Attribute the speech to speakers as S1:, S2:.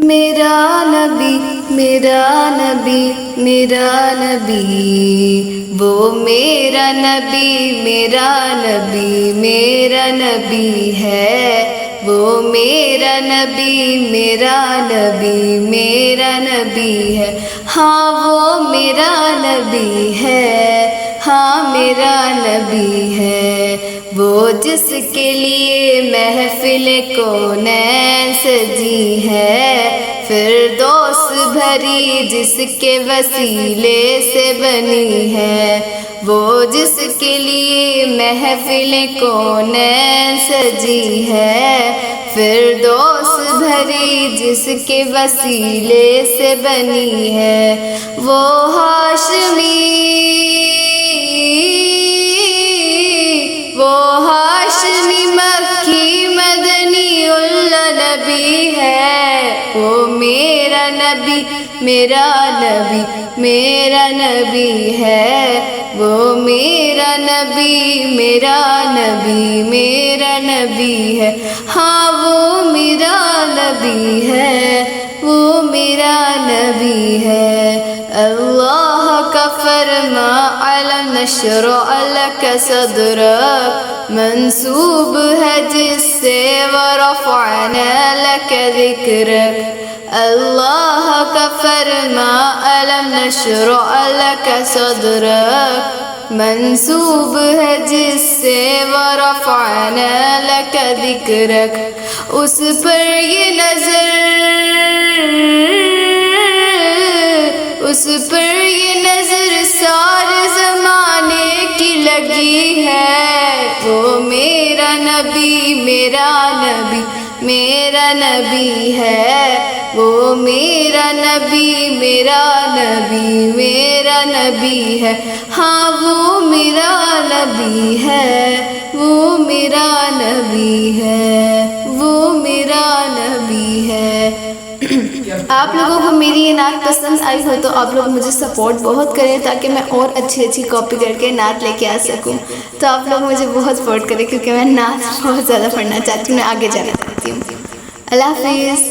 S1: میرا نبی میرا نبی میرا نبی، وہ میرا نبی میرا نبی میرا نبی ہے، وہ میرا نبی میرا نبی میرا نبی ہے، ہاں وہ میرا نبی ہے، ہاں میرا نبی ہے، وہ جس کے لیے محفل کونین سجی ہے، فردوس بھری جس کے وسیلے سے بنی ہے، وہ جس کے لیے محفل کونین سجی ہے، فردوس بھری جس کے وسیلے سے بنی ہے، وہ ہاشمی مکی مدنی النبی ہے، وہ میرا نبی میرا نبی میرا نبی ہے، وہ میرا نبی میرا نبی میرا نبی ہے، ہاں وہ میرا نبی ہے، وہ میرا نبی ہے۔ اللہ کا فرما علم نشرح لک صدرک منسوب ہے جس سے ورفعنا لک ذکرک، اللہ کا فرما علم نشرح لک صدرک منسوب ہے جس سے ورفعنا لک ذکرک، اس پر یہ نظر سارے زمانے کی لگی ہے، وہ میرا نبی میرا نبی میرا نبی ہے، وہ میرا نبی میرا نبی میرا نبی ہے، ہاں وہ میرا نبی ہے، وہ میرا نبی ہے، وہ میرا نبی ہے۔ آپ لوگوں کو میری یہ نعت پسند آئی ہو تو آپ لوگ مجھے سپورٹ بہت کریں تاکہ میں اور اچھی کاپی کر کے نعت لے کے آ سکوں، تو آپ لوگ مجھے بہت سپورٹ کریں کیونکہ میں نعت بہت زیادہ پڑھنا چاہتی ہوں، میں آگے جانا چاہتی ہوں۔ اللہ حافظ۔